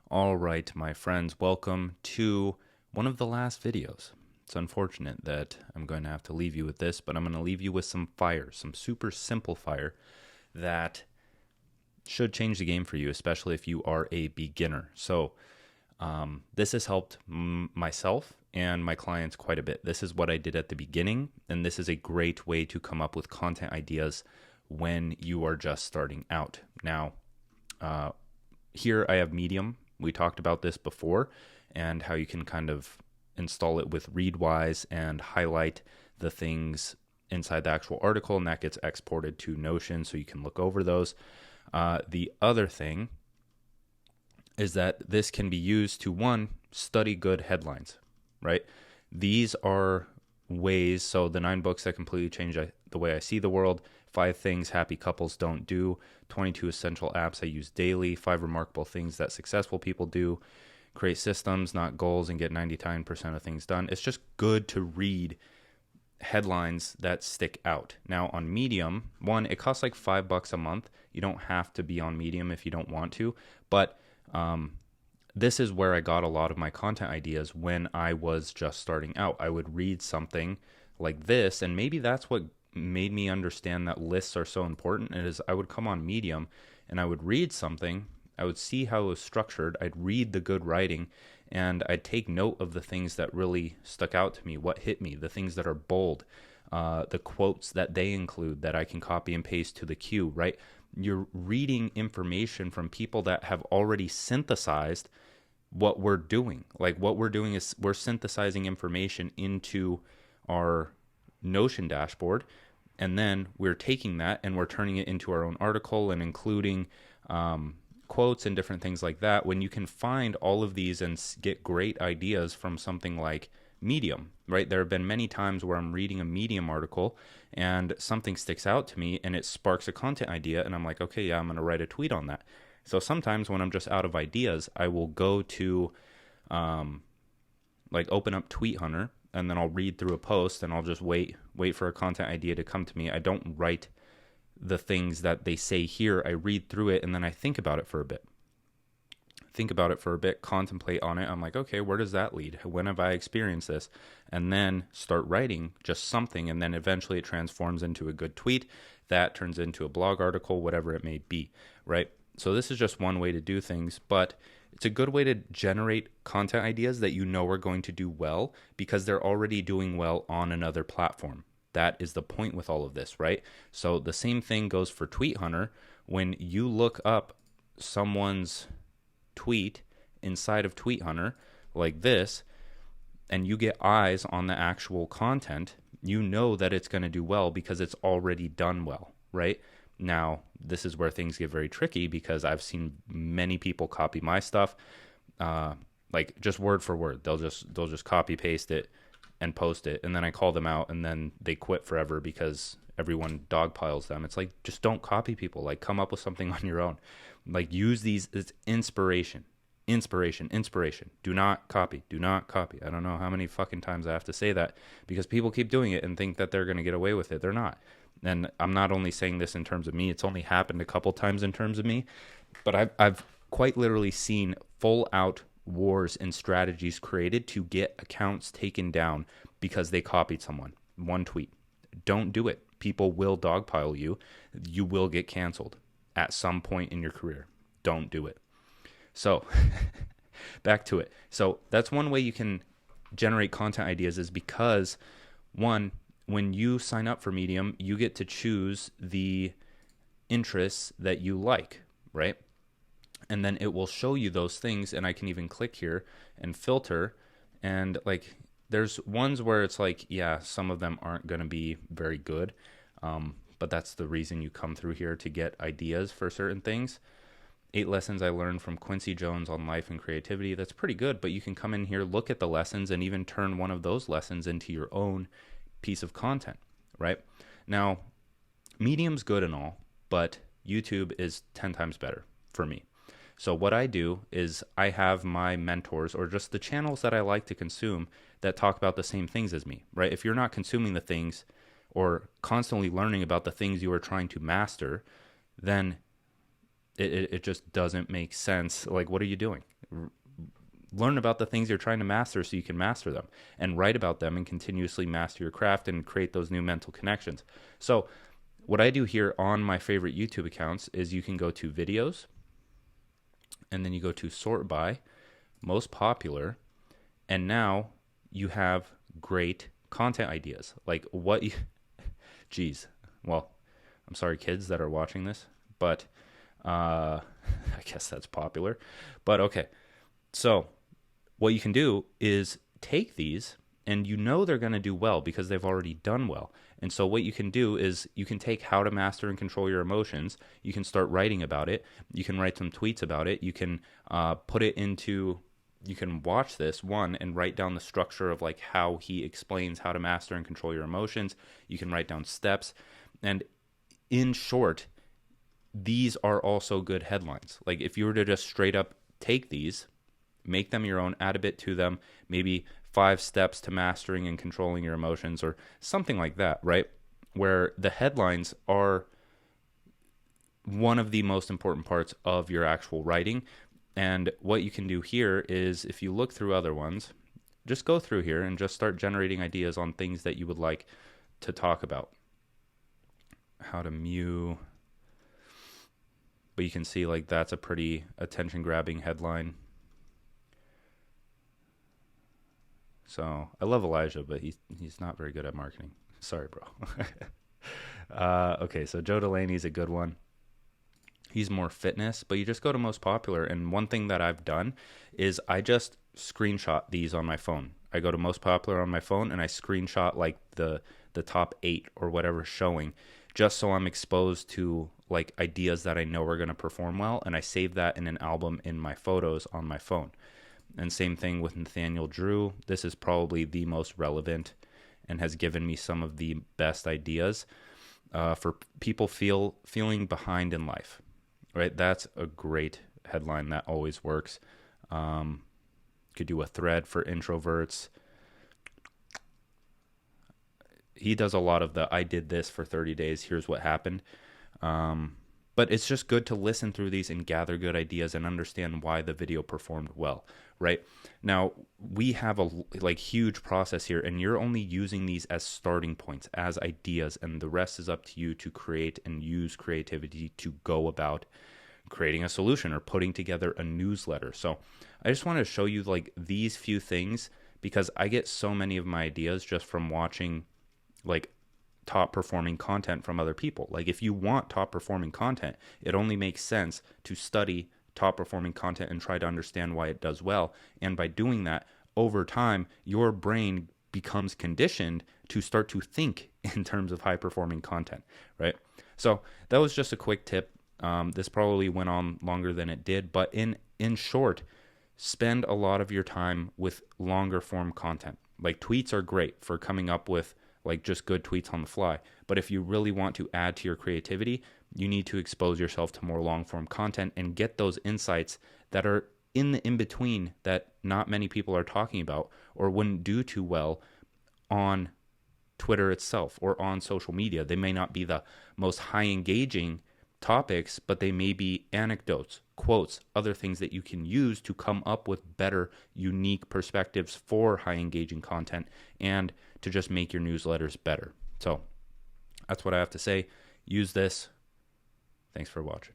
All right, my friends, welcome to one of the last videos. It's unfortunate that I'm going to have to leave you with this, but I'm going to leave you with some fire, some super simple fire that should change the game for you, especially if you are a beginner. This has helped myself and my clients quite a bit. This is what I did at the beginning, and this is a great way to come up with content ideas when you are just starting out. Now, here I have Medium. We talked about this before and how you can kind of install it with Readwise and highlight the things inside the actual article, and that gets exported to Notion so you can look over those. The other thing is that this can be used to, one, study good headlines, right? These are ways, so the 9 books that completely change the way I see the world, 5 things happy couples don't do, 22 essential apps I use daily, 5 remarkable things that successful people do, create systems, not goals, and get 99% of things done. It's just good to read headlines that stick out. Now on Medium, one, it costs like $5 a month. You don't have to be on Medium if you don't want to, but this is where I got a lot of my content ideas when I was just starting out. I would read something like this, and maybe that's what made me understand that lists are so important. Is I would come on Medium and I would read something, I would see how it was structured, I'd read the good writing, and I'd take note of the things that really stuck out to me, what hit me, the things that are bold, the quotes that they include that I can copy and paste to the queue, right? You're reading information from people that have already synthesized what we're doing. Like what we're doing is we're synthesizing information into our Notion dashboard, and then we're taking that and we're turning it into our own article and including quotes and different things like that. When you can find all of these and get great ideas from something like Medium, right? There have been many times where I'm reading a Medium article and something sticks out to me and it sparks a content idea, and I'm like, okay, yeah, I'm going to write a tweet on that. So sometimes when I'm just out of ideas, I will go to open up Tweet Hunter, and then I'll read through a post and I'll just wait for a content idea to come to me. I don't write the things that they say here. I read through it and then I think about it for a bit. Contemplate on it. I'm like, okay, where does that lead? When have I experienced this? And then start writing just something, and then eventually it transforms into a good tweet that turns into a blog article, whatever it may be, right? So this is just one way to do things, but it's a good way to generate content ideas that you know are going to do well because they're already doing well on another platform. That is the point with all of this, right? So the same thing goes for Tweet Hunter. When you look up someone's tweet inside of Tweet Hunter like this, and you get eyes on the actual content, you know that it's going to do well because it's already done well, right? Now, this is where things get very tricky because I've seen many people copy my stuff, like just word for word. They'll just copy paste it and post it, and then I call them out, and then they quit forever because everyone dogpiles them. It's like, just don't copy people. Like, come up with something on your own. Like, use these as inspiration. Do not copy. I don't know how many fucking times I have to say that because people keep doing it and think that they're going to get away with it. They're not. And I'm not only saying this in terms of me, it's only happened a couple times in terms of me, but I've quite literally seen full out wars and strategies created to get accounts taken down because they copied someone. One tweet. Don't do it. People will dogpile you. You will get canceled at some point in your career. Don't do it. So back to it. So that's one way you can generate content ideas, is because, one, when you sign up for Medium, you get to choose the interests that you like, right? And then it will show you those things, and I can even click here and filter, and like there's ones where it's like, yeah, some of them aren't going to be very good, but that's the reason you come through here, to get ideas for certain things. 8 lessons I learned from Quincy Jones on life and creativity. That's pretty good, but you can come in here, look at the lessons, and even turn one of those lessons into your own piece of content, right? Now, Medium's good and all, but YouTube is 10 times better for me. So what I do is I have my mentors, or just the channels that I like to consume, that talk about the same things as me, right? If you're not consuming the things or constantly learning about the things you are trying to master, then it just doesn't make sense. Like, what are you doing? Learn about the things you're trying to master so you can master them, and write about them and continuously master your craft and create those new mental connections. So what I do here on my favorite YouTube accounts is you can go to videos, and then you go to sort by most popular, and now you have great content ideas. Like what you, geez, well, I'm sorry kids that are watching this, but I guess that's popular. But okay, so what you can do is take these, and you know they're going to do well because they've already done well. And so what you can do is you can take how to master and control your emotions. You can start writing about it. You can write some tweets about it. You can put it into, you can watch this one and write down the structure of like how he explains how to master and control your emotions. You can write down steps. And in short, these are also good headlines. Like if you were to just straight up take these, make them your own, add a bit to them, maybe 5 steps to mastering and controlling your emotions or something like that, right? Where the headlines are one of the most important parts of your actual writing. And what you can do here is if you look through other ones, just go through here and just start generating ideas on things that you would like to talk about. How to mew. But you can see like that's a pretty attention-grabbing headline. So I love Elijah, but he's not very good at marketing. Sorry, bro. Okay, so Joe Delaney's a good one. He's more fitness, but you just go to most popular. And one thing that I've done is I just screenshot these on my phone. I go to most popular on my phone and I screenshot like the top 8 or whatever showing, just so I'm exposed to like ideas that I know are going to perform well. And I save that in an album in my photos on my phone. And same thing with Nathaniel Drew. This is probably the most relevant and has given me some of the best ideas for people feeling behind in life. Right? That's a great headline that always works. Could do a thread for introverts. He does a lot of the I did this for 30 days. Here's what happened. But it's just good to listen through these and gather good ideas and understand why the video performed well, right? Now, we have a like huge process here, and you're only using these as starting points, as ideas, and the rest is up to you to create and use creativity to go about creating a solution or putting together a newsletter. So I just want to show you like these few things because I get so many of my ideas just from watching like top performing content from other people. Like if you want top performing content, it only makes sense to study top performing content and try to understand why it does well. And by doing that, over time, your brain becomes conditioned to start to think in terms of high performing content, right? So that was just a quick tip. This probably went on longer than it did, but in short, spend a lot of your time with longer form content. Like tweets are great for coming up with like just good tweets on the fly. But if you really want to add to your creativity, you need to expose yourself to more long form content and get those insights that are in the in-between that not many people are talking about or wouldn't do too well on Twitter itself or on social media. They may not be the most high engaging topics, but they may be anecdotes, quotes, other things that you can use to come up with better, unique perspectives for high engaging content and to just make your newsletters better. So that's what I have to say. Use this. Thanks for watching.